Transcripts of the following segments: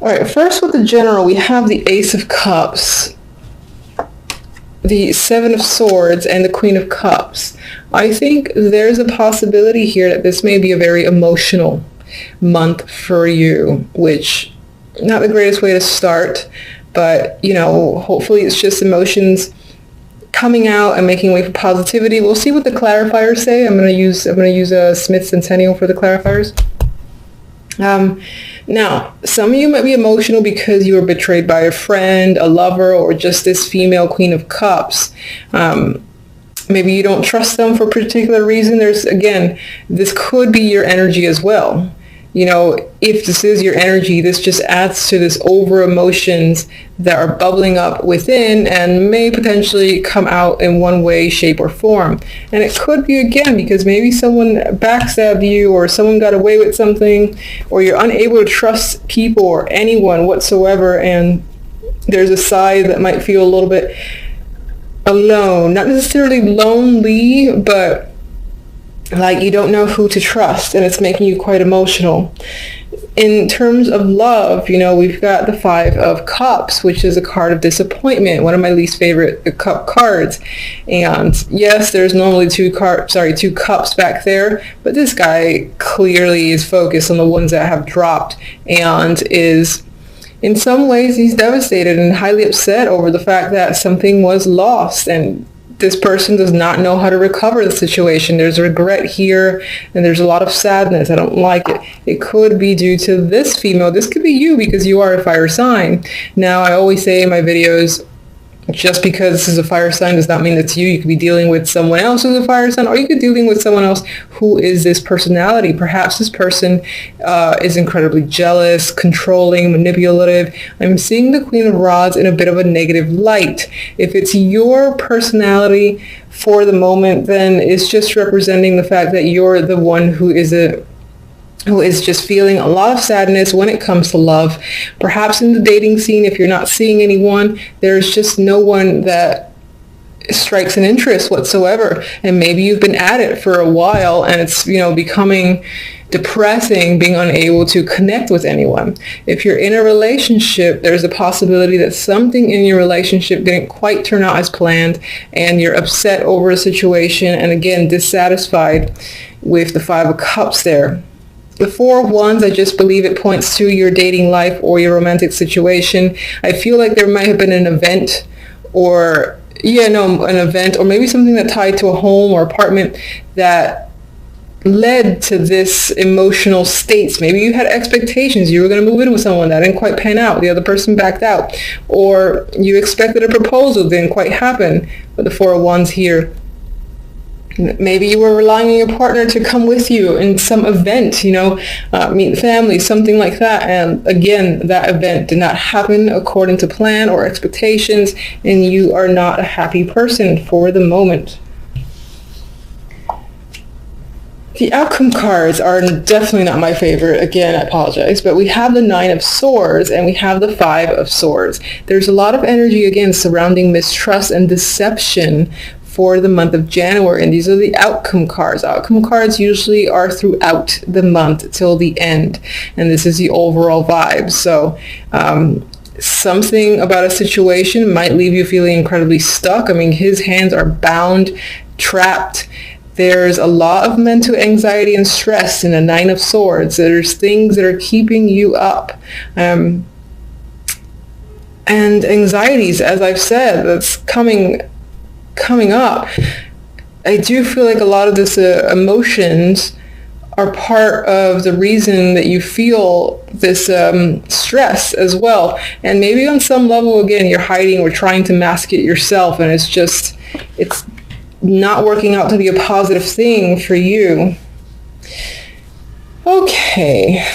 All right, first with the general, we have the Ace of Cups, the Seven of Swords, and the Queen of Cups. I think there's a possibility here that this may be a very emotional month for you, which not the greatest way to start, but hopefully it's just emotions coming out and making way for positivity. We'll see what the clarifiers say. I'm gonna use a Smith Centennial for the clarifiers. Now, some of you might be emotional because you were betrayed by a friend, a lover, or just this female Queen of Cups. Maybe you don't trust them for a particular reason. This could be your energy as well. If this is your energy, this just adds to this over emotions that are bubbling up within and may potentially come out in one way, shape, or form. And it could be, again, because maybe someone backstabbed you, or someone got away with something, or you're unable to trust people or anyone whatsoever, and there's a side that might feel a little bit alone. Not necessarily lonely, but like you don't know who to trust, and it's making you quite emotional. In terms of love, we've got the Five of Cups, which is a card of disappointment, one of my least favorite cup cards. And yes, there's normally two cups back there, but this guy clearly is focused on the ones that have dropped, and is, in some ways, he's devastated and highly upset over the fact that something was lost, and this person does not know how to recover the situation. There's regret here, and there's a lot of sadness. I don't like it. It could be due to this female. This could be you, because you are a fire sign. Now, I always say in my videos, just because this is a fire sign does not mean it's you. You could be dealing with someone else who's a fire sign, or you could be dealing with someone else who is this personality. Perhaps this person is incredibly jealous, controlling, manipulative. I'm seeing the Queen of Rods in a bit of a negative light. If it's your personality for the moment, then it's just representing the fact that you're the one who is just feeling a lot of sadness when it comes to love. Perhaps in the dating scene, if you're not seeing anyone, there's just no one that strikes an interest whatsoever. And maybe you've been at it for a while, and it's, becoming depressing being unable to connect with anyone. If you're in a relationship, there's a possibility that something in your relationship didn't quite turn out as planned, and you're upset over a situation, and again, dissatisfied with the Five of Cups there. The Four of Wands, I just believe it points to your dating life or your romantic situation. I feel like there might have been an event, or maybe something that tied to a home or apartment that led to this emotional states. Maybe you had expectations. You were going to move in with someone that didn't quite pan out. The other person backed out. Or you expected a proposal, didn't quite happen. But the Four of Wands here, maybe you were relying on your partner to come with you in some event, meet family, something like that. And again, that event did not happen according to plan or expectations, and you are not a happy person for the moment. The outcome cards are definitely not my favorite. Again, I apologize, but we have the Nine of Swords and we have the Five of Swords. There's a lot of energy, again, surrounding mistrust and deception for the month of January, and these are the outcome cards. Outcome cards usually are throughout the month till the end, and this is the overall vibe. So something about a situation might leave you feeling incredibly stuck. I mean, his hands are bound, trapped. There's a lot of mental anxiety and stress in the Nine of Swords. There's things that are keeping you up. And anxieties, as I've said, that's coming up. I do feel like a lot of this emotions are part of the reason that you feel this stress as well. And maybe on some level, again, you're hiding or trying to mask it yourself, and it's not working out to be a positive thing for you. Okay.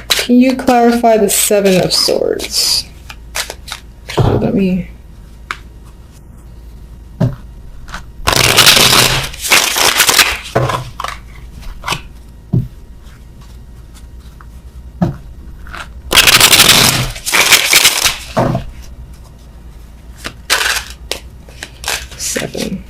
Can you clarify the Seven of Swords? Let me... Seven.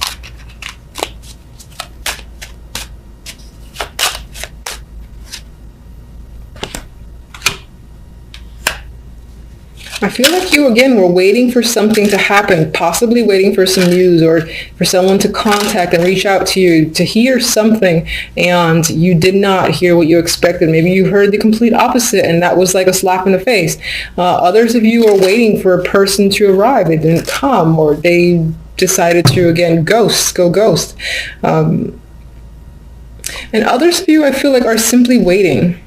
I feel like you, again, were waiting for something to happen, possibly waiting for some news or for someone to contact and reach out to you to hear something, and you did not hear what you expected. Maybe you heard the complete opposite, and that was like a slap in the face. Others of you are waiting for a person to arrive. They didn't come, or they decided to, again, go ghost. And others of you, I feel like, are simply waiting.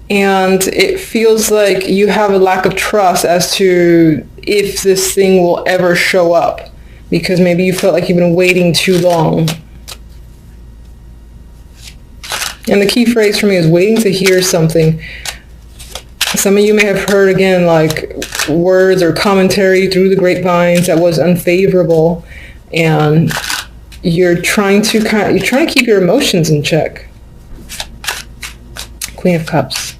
And it feels like you have a lack of trust as to if this thing will ever show up, because maybe you felt like you've been waiting too long. And the key phrase for me is waiting to hear something. Some of you may have heard, again, like words or commentary through the grapevines that was unfavorable, and you're trying to keep your emotions in check. Queen of Cups.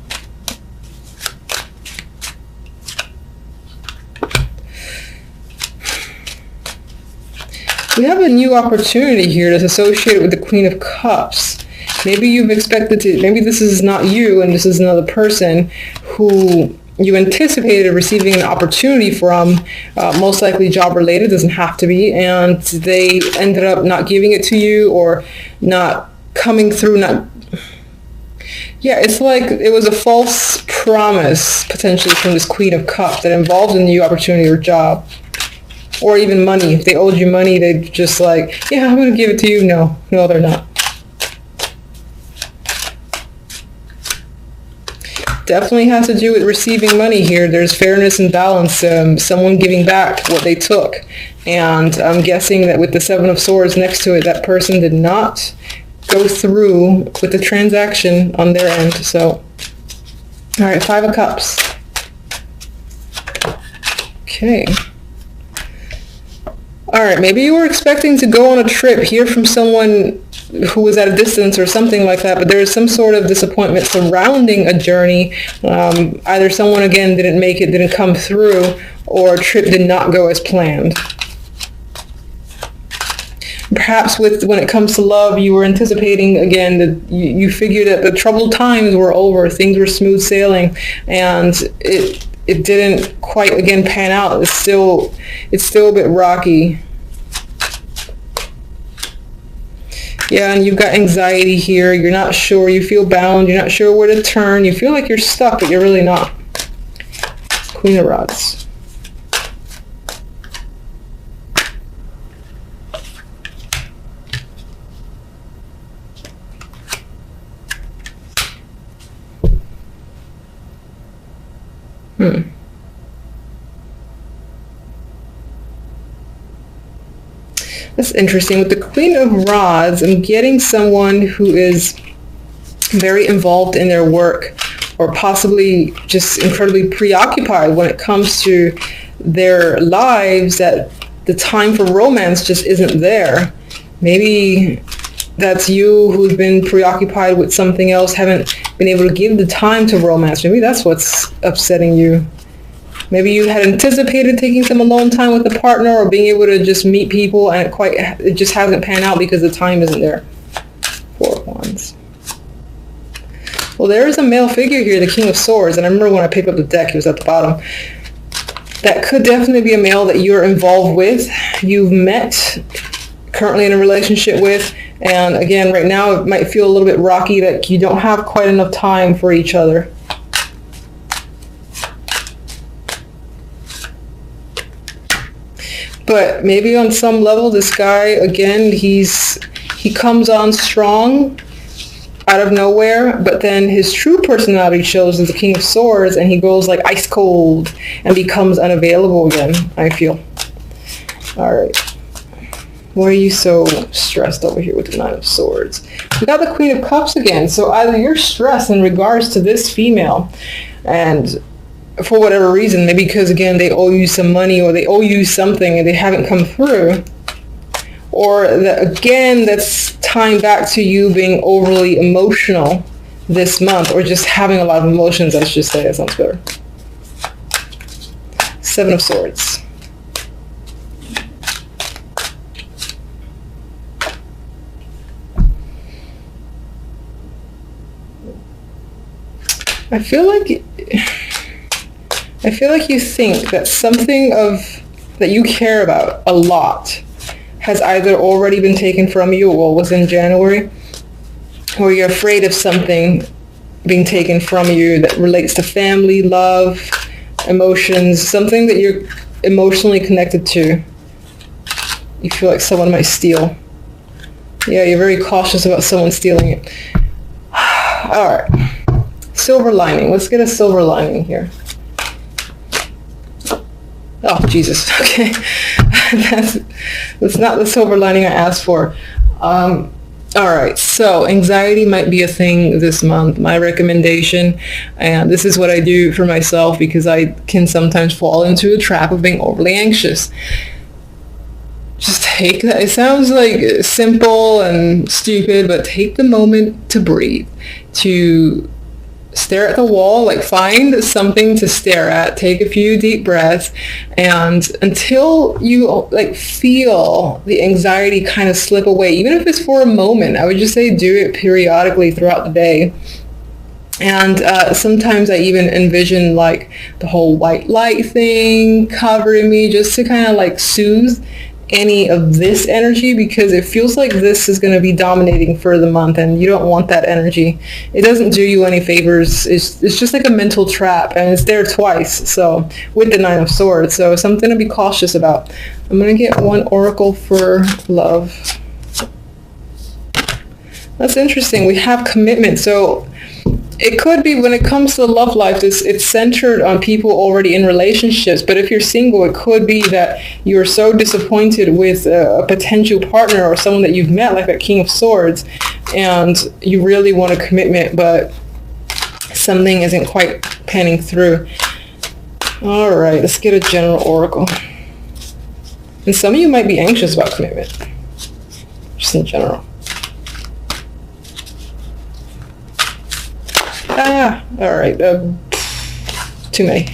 We have a new opportunity here that's associated with the Queen of Cups. Maybe you've expected to, maybe this is not you and this is another person who you anticipated receiving an opportunity from, most likely job related, doesn't have to be, and they ended up not giving it to you or not coming through, it's like it was a false promise potentially from this Queen of Cups that involved a new opportunity or job. Or even money. If they owed you money, they'd just like, yeah, I'm going to give it to you. No, they're not. Definitely has to do with receiving money here. There's fairness and balance. Someone giving back what they took. And I'm guessing that with the Seven of Swords next to it, that person did not go through with the transaction on their end. So, all right, Five of Cups. Okay. All right, maybe you were expecting to go on a trip, hear from someone who was at a distance or something like that, but there is some sort of disappointment surrounding a journey. Either someone, again, didn't make it, didn't come through, or a trip did not go as planned. Perhaps when it comes to love, you were anticipating, again, that you figured that the troubled times were over, things were smooth sailing, and it didn't quite, again, pan out. It's still a bit rocky. Yeah, and you've got anxiety here. You're not sure. You feel bound. You're not sure where to turn. You feel like you're stuck, but you're really not. Queen of Rods. That's interesting. With the Queen of Rods, I'm getting someone who is very involved in their work, or possibly just incredibly preoccupied when it comes to their lives, that the time for romance just isn't there. Maybe that's you who's been preoccupied with something else, haven't been able to give the time to romance. Maybe that's what's upsetting you. Maybe you had anticipated taking some alone time with a partner or being able to just meet people, and it just hasn't panned out because the time isn't there. Four of Wands. Well, there is a male figure here, the King of Swords, and I remember when I picked up the deck, he was at the bottom. That could definitely be a male that you're involved with, you've met, currently in a relationship with, and again, right now it might feel a little bit rocky, that you don't have quite enough time for each other. But maybe on some level, this guy, again, he comes on strong out of nowhere, but then his true personality shows as the King of Swords, and he goes like ice cold and becomes unavailable again, I feel. All right. Why are you so stressed over here with the Nine of Swords? We got the Queen of Cups again. So either you're stressed in regards to this female, and for whatever reason, maybe because, again, they owe you some money or they owe you something and they haven't come through, or that, again, that's tying back to you being overly emotional this month, or just having a lot of emotions, let's just say. That sounds better. Seven of Swords. I feel like you think that something that you care about a lot has either already been taken from you, or was in January, or you're afraid of something being taken from you that relates to family, love, emotions, something that you're emotionally connected to. You feel like someone might steal. Yeah, you're very cautious about someone stealing it. All right. Silver lining. Let's get a silver lining here. Oh, Jesus. Okay. That's not the silver lining I asked for. All right. So anxiety might be a thing this month. My recommendation, and this is what I do for myself because I can sometimes fall into a trap of being overly anxious. Just take that. It sounds like simple and stupid, but take the moment to breathe, to stare at the wall, like find something to stare at, take a few deep breaths, and until you like feel the anxiety kind of slip away, even if it's for a moment, I would just say do it periodically throughout the day. And sometimes I even envision like the whole white light thing covering me just to kind of like soothe any of this energy, because it feels like this is going to be dominating for the month and you don't want that energy. It doesn't do you any favors. It's just like a mental trap, and it's there twice, so with the Nine of Swords, so something to be cautious about. I'm going to get one oracle for love. That's interesting. We have commitment. So it could be when it comes to the love life, it's centered on people already in relationships. But if you're single, it could be that you're so disappointed with a potential partner or someone that you've met, like that King of Swords, and you really want a commitment, but something isn't quite panning through. All right, let's get a general oracle. And some of you might be anxious about commitment, just in general. All right, too many.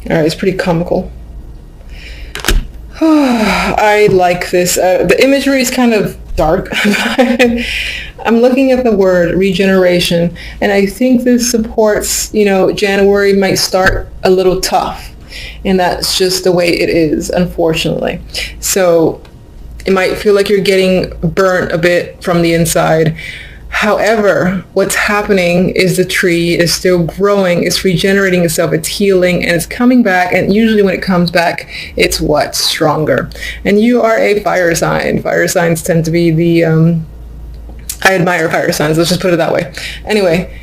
All right, it's pretty comical. I like this. The imagery is kind of dark. I'm looking at the word regeneration, and I think this supports, January might start a little tough. And that's just the way it is, unfortunately. So it might feel like you're getting burnt a bit from the inside. However, what's happening is the tree is still growing, it's regenerating itself, it's healing, and it's coming back. And usually when it comes back, it's stronger. And you are a fire sign. Fire signs tend to be the, I admire fire signs, let's just put it that way. Anyway,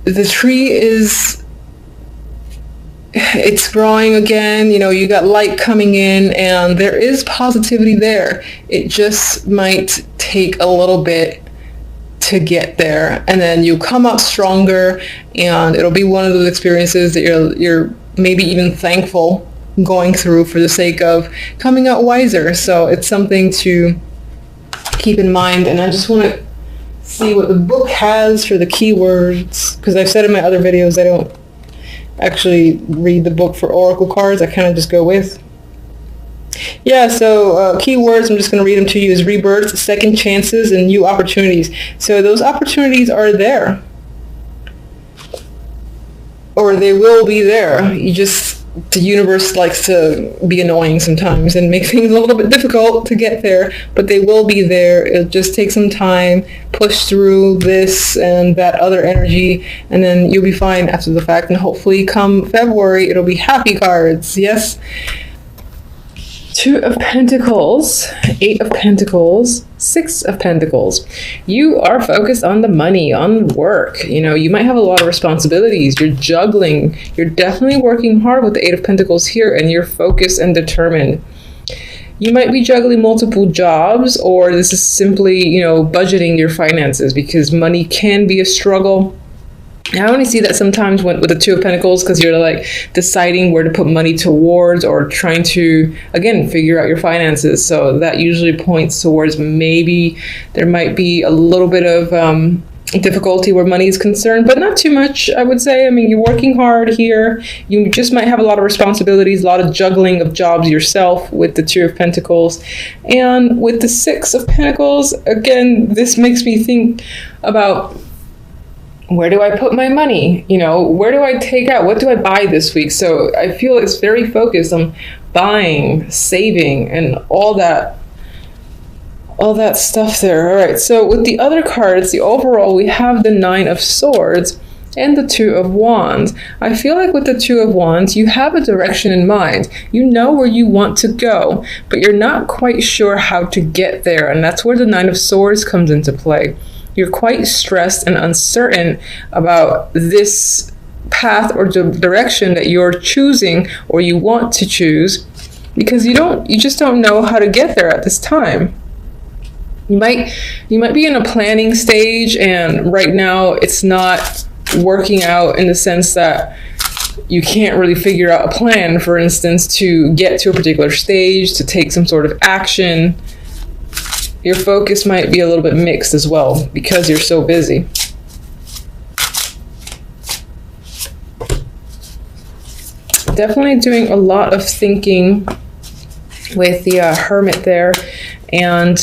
the tree it's growing again, you got light coming in, and there is positivity there. It just might take a little bit to get there, and then you come out stronger, and it'll be one of those experiences that you're maybe even thankful going through for the sake of coming out wiser. So it's something to keep in mind. And I just want to see what the book has for the keywords, because I've said in my other videos I don't actually read the book for oracle cards. I kind of just go with. Yeah, so keywords, I'm just going to read them to you, is rebirths, second chances, and new opportunities. So those opportunities are there, or they will be there. The universe likes to be annoying sometimes and make things a little bit difficult to get there, but they will be there. It'll just take some time, push through this and that other energy, and then you'll be fine after the fact. And hopefully come February, it'll be happy cards. Yes. Two of Pentacles, Eight of Pentacles, Six of Pentacles. You are focused on the money, on work. You might have a lot of responsibilities. You're juggling. You're definitely working hard with the Eight of Pentacles here, and you're focused and determined. You might be juggling multiple jobs, or this is simply, budgeting your finances, because money can be a struggle. I only see that sometimes with the Two of Pentacles, because you're like deciding where to put money towards, or trying to, again, figure out your finances. So that usually points towards maybe there might be a little bit of difficulty where money is concerned, but not too much, I would say. I mean, you're working hard here. You just might have a lot of responsibilities, a lot of juggling of jobs yourself with the Two of Pentacles. And with the Six of Pentacles, again, this makes me think about, where do I put my money? You know, where do I take out? What do I buy this week? So I feel it's very focused on buying, saving, and all that stuff there. All right, so with the other cards, the overall, we have the Nine of Swords and the Two of Wands. I feel like with the Two of Wands, you have a direction in mind. You know where you want to go, but you're not quite sure how to get there. And that's where the Nine of Swords comes into play. You're quite stressed and uncertain about this path or direction that you're choosing or you want to choose, because you just don't know how to get there at this time. You might be in a planning stage, and right now it's not working out in the sense that you can't really figure out a plan, for instance, to get to a particular stage, to take some sort of action. Your focus might be a little bit mixed as well because you're so busy. Definitely doing a lot of thinking with the Hermit there, and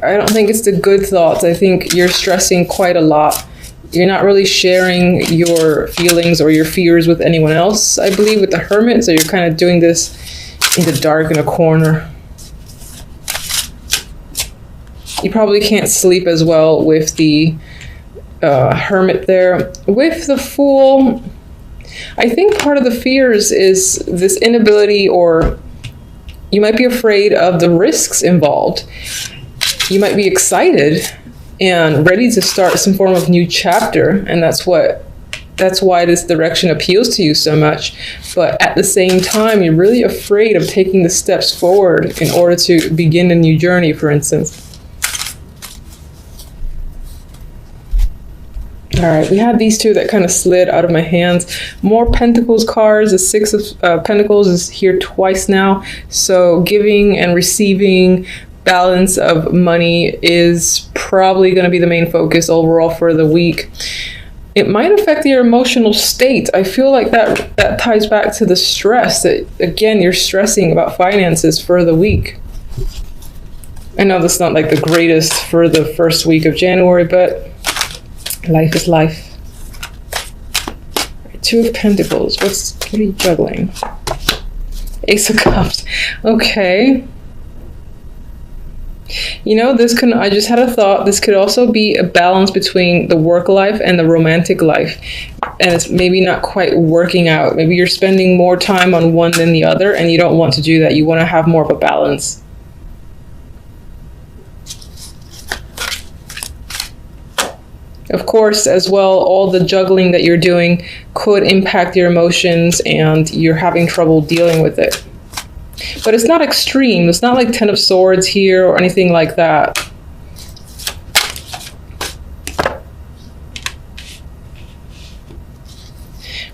I don't think it's the good thoughts. I think you're stressing quite a lot. You're not really sharing your feelings or your fears with anyone else, I believe, with the Hermit. So you're kind of doing this in the dark in a corner. You probably can't sleep as well with the Hermit there. With the Fool, I think part of the fears is this inability, or you might be afraid of the risks involved. You might be excited and ready to start some form of new chapter, and that's why this direction appeals to you so much. But at the same time, you're really afraid of taking the steps forward in order to begin a new journey, for instance. All right, we have these two that kind of slid out of my hands. More Pentacles cards. The Six of Pentacles is here twice now. So giving and receiving, balance of money is probably going to be the main focus overall for the week. It might affect your emotional state. I feel like that ties back to the stress that, again, you're stressing about finances for the week. I know that's not like the greatest for the first week of January, but life is life. Two of Pentacles. What are you juggling? Ace of Cups. Okay. You know, I just had a thought, this could also be a balance between the work life and the romantic life. And it's maybe not quite working out. Maybe you're spending more time on one than the other, and you don't want to do that. You want to have more of a balance. Of course, as well, all the juggling that you're doing could impact your emotions, and you're having trouble dealing with it. But it's not extreme. It's not like Ten of Swords here or anything like that.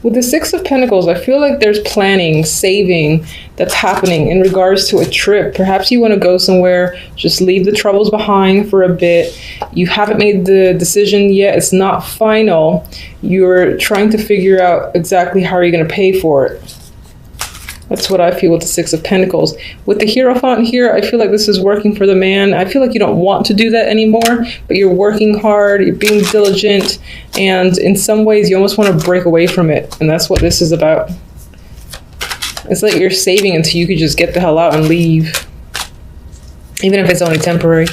With the Six of Pentacles, I feel like there's planning, saving that's happening in regards to a trip. Perhaps you want to go somewhere, just leave the troubles behind for a bit. You haven't made the decision yet. It's not final. You're trying to figure out exactly how you're going to pay for it. That's what I feel with the Six of Pentacles. With the Hierophant here, I feel like this is working for the man. I feel like you don't want to do that anymore, but you're working hard, you're being diligent, and in some ways you almost want to break away from it. And that's what this is about. It's like you're saving until you could just get the hell out and leave, even if it's only temporary.